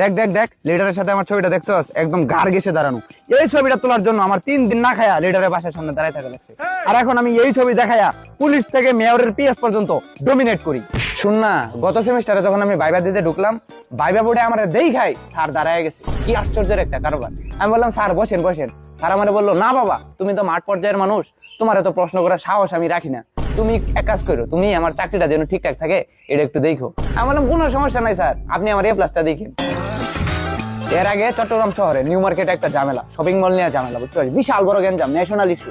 দেখ দেখ দেখ লিডারের সাথে আমার ছবিটা দেখছস, একদম ঘাড় ঘেঁষে দাঁড়ানো। এই ছবিটা তোলার জন্য আমার 3 দিন না খায়া লিডারের বাসার সামনে দাঁড়ায় থাকা লাগছে। আর এখন আমি এই ছবি দেখায়া পুলিশ থেকে মেয়রের পিএস পর্যন্ত ডমিনেট করি। শুন না, গত সেমিস্টারে যখন আমি ভাইবা দিতে ঢুকলাম, ভাইবা বোর্ডে আমার দেখাই স্যার দাঁড়ায় গেছে। কি আশ্চর্যের একটা কারবার। আমি বললাম স্যার বসেন বসেন। স্যার আমারে বললো, না বাবা, তুমি তো মাঠ পর্যায়ের মানুষ, তোমার এত প্রশ্ন করার সাহস আমি রাখি না। তুমি এক কাজ করো, তুমি আমার চাকরিটা যেন ঠিকঠাক থাকে এটা একটু দেখো। আমি বললাম কোনো সমস্যা নাই স্যার, আপনি আমার A+টা দেখেন। এর আগে চট্টগ্রাম শহরে নিউ মার্কেটে একটা ঝামেলা, শপিং মল নিয়ে ঝামেলা, বুঝতে পারছি, বিশাল বড় গ্যাঞ্জাম, ন্যাশনাল ইস্যু।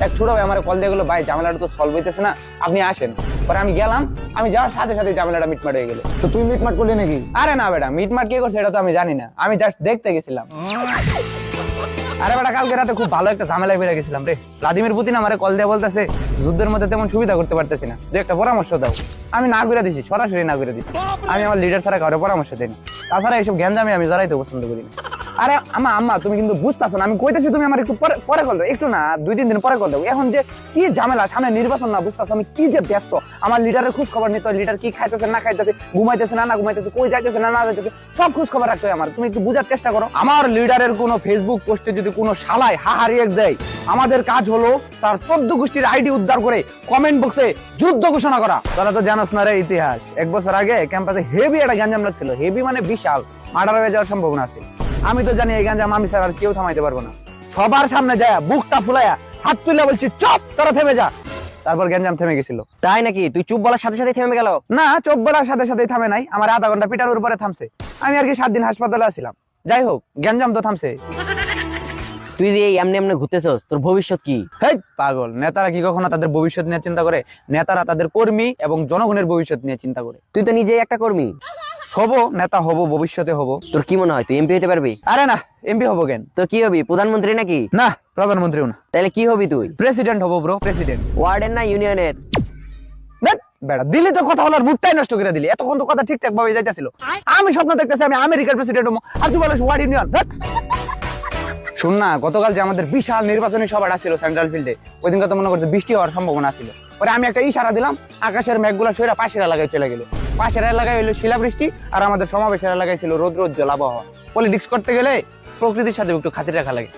এক ছোট ভাই আমার কল দিয়ে গেলো, ভাই ঝামেলাটা তো সলভ হইতেছে না, আপনি আসেন। পরে আমি গেলাম, আমি যাওয়ার সাথে সাথে ঝামেলাটা মিটমাট হয়ে গেল। তো তুই মিটমাট করলি নাকি? আরে না বেটা, মিটমাট কে করছে এটা তো আমি জানি না, আমি জাস্ট দেখতে গেছিলাম। আরে বেটা, কালকে রাতে খুব ভালো একটা ঝামেলায় বেড়ে গেছিলাম রে। ভ্লাদিমির পুতিন আমারে কল দিয়ে বলতেছে, যুদ্ধের মধ্যে তেমন সুবিধা করতে পারতেছি না, যে একটা পরামর্শ দাও। আমি না করে দিছি, সরাসরি না করে দিছি। আমি আমার লিডার ছাড়া কারো পরামর্শ দিই না। তাছাড়া এইসব গ্যাঞ্জামে আমি জড়াইতে পছন্দ করি না। আরে আম্মা তুমি কিন্তু বুঝতেছো না, আমি কইতেছি তুমি আমার একটু পরে কল দাও, একটু না 2-3 দিন পরে কল দাও। এখন যে কি ঝামেলা, সামনে নির্বাচন না, বুঝতেছো আমি কি যে ব্যস্ত। আমার লিডারের খোঁজ খবর নিতে হয়, লিডার কি খাইতেছে না খাইতেছে, ঘুমাইতেছে না ঘুমাইতেছে, কই যাইতেছে না যাইতেছে, সব খোঁজ খবর রাখতে হয় আমার। তুমি একটু বুঝার চেষ্টা করো। আমার লিডারের কোনো ফেসবুক পোস্টে যদি কোনো শালায় হারিয়ে দেয়, আমাদের কাজ হলো তার 14 গোষ্ঠীর আইডি উদ্ধার করে কমেন্ট বক্সে যুদ্ধ ঘোষণা করা। তারা তো জানোস না রে ইতিহাস, 1 বছর আগে ক্যাম্পাসে হেভি একটা গ্যাঞ্জাম লাগছিল। হেভি মানে বিশাল, মার্ডার হয়ে যাওয়ার সম্ভাবনা আছে। আমি তো জানি এই গ্যাঞ্জাম আমি ছাড়া আর কেউ থামাইতে পারবো না। সবার সামনে যায় বুকটা ফুলাইয়া হাত তুলে বলছি, চুপ, তোরা থেমে যা। তারপর গ্যাঞ্জাম থেমে গেছিল। তাই নাকি? তুই চুপ বলার সাথে সাথে থেমে গেল? না, চুপ বলার সাথে সাথেই থামে নাই, আমার আধা ঘন্টা পিটার উপরে থামছে। আমি আর কি 7 দিন হাসপাতালে আছিলাম। যাই হোক, গ্যাঞ্জাম তো থামছে। তুই যে এমনি এমনি ঘুরতেছস, তোর ভবিষ্যৎ কি? হেই পাগল, নেতারা কি কখনো তাদের ভবিষ্যৎ নিয়ে চিন্তা করে? নেতারা তাদের কর্মী এবং জনগণের ভবিষ্যৎ নিয়ে চিন্তা করে। তুই তো নিজেই একটা কর্মী। হবো, নেতা হবো, ভবিষ্যতে হবো। তোর কি মনে হয় তুই এমপি হতে পারবি? আরে না, এমপি হবো কেন? তো কি হবি, প্রধানমন্ত্রী নাকি? না, প্রধানমন্ত্রীও না। তাহলে কি হবি তুই? প্রেসিডেন্ট হবো ব্রো, প্রেসিডেন্ট। ওয়ার্ডেন না ইউনিয়নের? বেড়া দিলি তো কথা বলার মুডটাই নষ্ট করে দিলি। এতক্ষণ তো কথা ঠিকঠাক ভাবে যাইতেছিল। আমি স্বপ্ন দেখতেছি আমি আমেরিকার প্রেসিডেন্ট হবো, আর তুই বলিস ওয়ার্ড ইউনিয়ন। শুন না, গতকাল যে আমাদের বিশাল নির্বাচনী সভাটা ছিল সেন্ট্রাল ফিল্ডে, ওই দিন তো মনে করছে বৃষ্টি হওয়ার সম্ভাবনা ছিল। পরে আমি একটা ইশারা দিলাম, আকাশের মেঘগুলো সইরা পাশের এলাকায় চলে গেল। পাশের এলাকায় হইলো শিলাবৃষ্টি, আর আমাদের সমাবেশের এলাকায় ছিল রৌদ্র উজ্জ্বল আবহাওয়া। পলিটিক্স করতে গেলে প্রকৃতির সাথে একটু খাতির রাখা লাগে।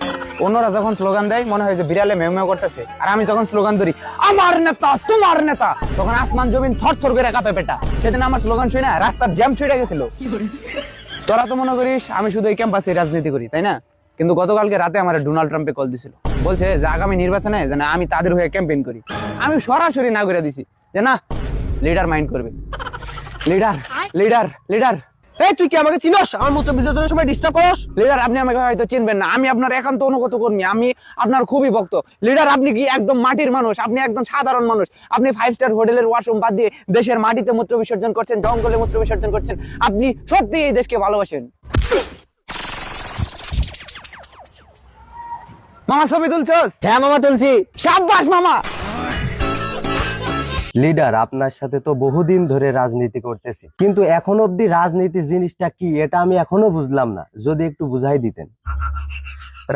অন্যরা যখন স্লোগান দেয় মনে হয় যে বিড়ালে মেউ মেউ করতেছে, আর আমি যখন স্লোগান ধরি আমার নেতা তোমার নেতা, তখন আসমান জমিন থর থর করে কাঁপে পেটা। সেদিন আমার স্লোগান শুনে না রাস্তার জ্যাম ছুটে গেছিল। তোরা তো মনে করিস আমি শুধু এই ক্যাম্পাসে রাজনীতি করি, তাই না? কিন্তু গতকালকে রাতে আমার ডোনাল্ড ট্রাম্পে কল দিছিল, বলছে যে আগামী নির্বাচনে যেন আমি তাদের হয়ে ক্যাম্পেইন করি। আমি সরাসরি না করে দিছি যে না, লিডার মাইন্ড করবে। লিডার লিডার লিডার এই তুই কি আমাকে চিনস? আমার মতো বিজয়ের সময় ডিস্টার্ব করস? লিডার, আপনি আমাকে হয়তো চিনবেন না, আমি আপনার একান্ত অনুগত কর্মী, আমি আপনার খুবই ভক্ত। লিডার, আপনি কি একদম মাটির মানুষ, আপনি একদম সাধারণ মানুষ। আপনি 5 স্টার হোটেলের ওয়াশরুম বাদ দিয়ে দেশের মাটিতে মূত্র বিসর্জন করছেন, জঙ্গলে মূত্র বিসর্জন করছেন। আপনি সত্যি এই দেশকে ভালোবাসেন। মামা ছবি তুলছস? হ্যাঁ মামা, তুলছি। সাব্বাস মামা। লিডার, আপনার সাথে তো বহুদিন ধরে রাজনীতি করতেছি, কিন্তু এখন অব্দি রাজনীতি জিনিসটা কি এটা আমি এখনো বুঝলাম না। যদি একটু বুঝাই দিতেন।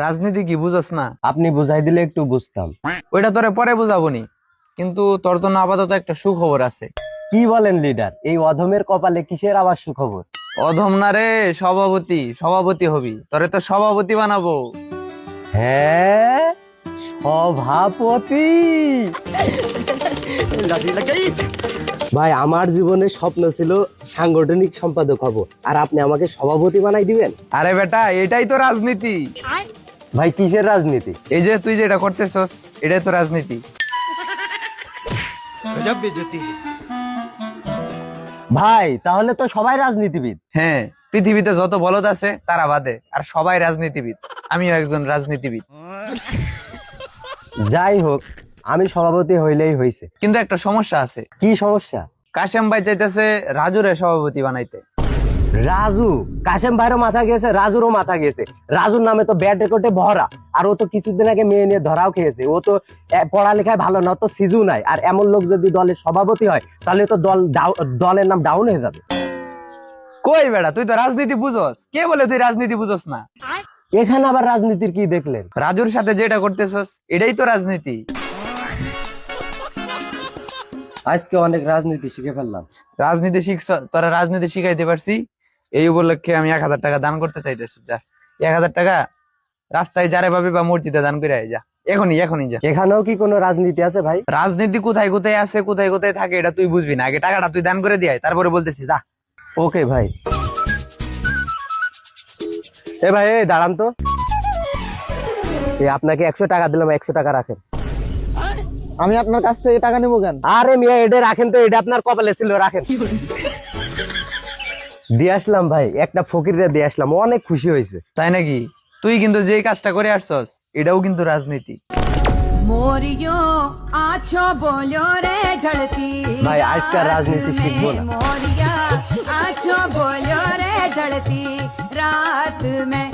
রাজনীতি কি বুঝছ না? আপনি বুঝাই দিলে একটু বুঝতাম। ওইটা তোরে পরে বুঝাবনি, কিন্তু তোর জন্য আপাতত একটা সুখবর আছে। কি বলেন লিডার? এই অধমের কপালে কিসের আবার সুখবর? অধম না রে, সভাপতি। সভাপতি হবি, তোরে তো সভাপতি বানাবো। হ্যাঁ, সভাপতি। ভাই, আমার জীবনের স্বপ্ন ছিল সাংগঠনিক সম্পাদক হব, আর আপনি আমাকে সভাপতি বানাই দিবেন? আরে বেটা, এটাই তো রাজনীতি। ভাই, কিসের রাজনীতি? এই যে তুই যেটা করতেছস, এটাই তো রাজনীতি। ভাই, তাহলে তো সবাই রাজনীতিবিদ। হ্যাঁ, পৃথিবীতে যত বলদ আছে তারা বাদে, আর সবাই রাজনীতিবিদ। আমিও একজন রাজনীতিবিদ। যাই হোক, আমি সভাপতি হইলেই হইছে। কিন্তু একটা সমস্যা আছে। কি সমস্যা? কাশেম ভাই চাইতেছে রাজুরে সভাপতি বানাইতে। রাজু? কাশেম ভাইরও মাথা গেছে, রাজুরও মাথা গেছে। রাজুর নামে তো ব্যাড রেকর্ডে ভরা, আর ও তো কিছুদিন আগে মেয়ে নিয়ে ধরাও খেয়েছে। ও তো পড়ালেখায় ভালো না, তো সিজু নাই। আর এমন লোক যদি দলের সভাপতি হয় তাহলে তো দলের নাম ডাউন হয়ে যাবে। কই বেটা, তুই তো রাজনীতি বুঝস? কে বলে তুই রাজনীতি বুঝস না? এখানে আবার রাজনীতির কি দেখলেন? রাজুর সাথে যেটা করতেছস এটাই তো রাজনীতি। আজকে অনেক রাজনীতি শিখে ফেললাম। রাজনীতি শিখছ? তোরা রাজনীতি শিখাইতে পারছি? এই উপলক্ষে আমি 1000 টাকা দান করতে চাইতেছি। যা 1000 টাকা রাস্তায় যারে পাবি বা মসজিদে দান করে আয়, যা এখনই যা। এখানেও কি কোনো রাজনীতি আছে ভাই? রাজনীতি কোথায় কোথায় আছে, কোথায় কোথায় থাকে এটা তুই বুঝবি না। আগে টাকাটা তুই দান করে দিয়ে আয়, তারপরে বলতেছি যা। ওকে ভাই। এ ভাই এই দাঁড়ান তো, আপনাকে 100 টাকা দিলাম, 100 টাকা রাখেন। আমি আপনার কাছ থেকে টাকা নেবো কেন? আরে মিয়া এটা রাখেন তো, এটা আপনার কপালে ছিল, রাখেন। দিয়ে আসলাম ভাই, একটা ফকিরে দিয়ে আসলাম, অনেক খুশি হয়েছে। তাই নাকি? তুই কিন্তু যে কাজটা করে আসছস এটাও কিন্তু রাজনীতি। मोरियो आछो बोलो रे ढलती भाई, आजकल राजनीति रात सीखो में ना। मोरिया आछो बोलो रे ढलती रात में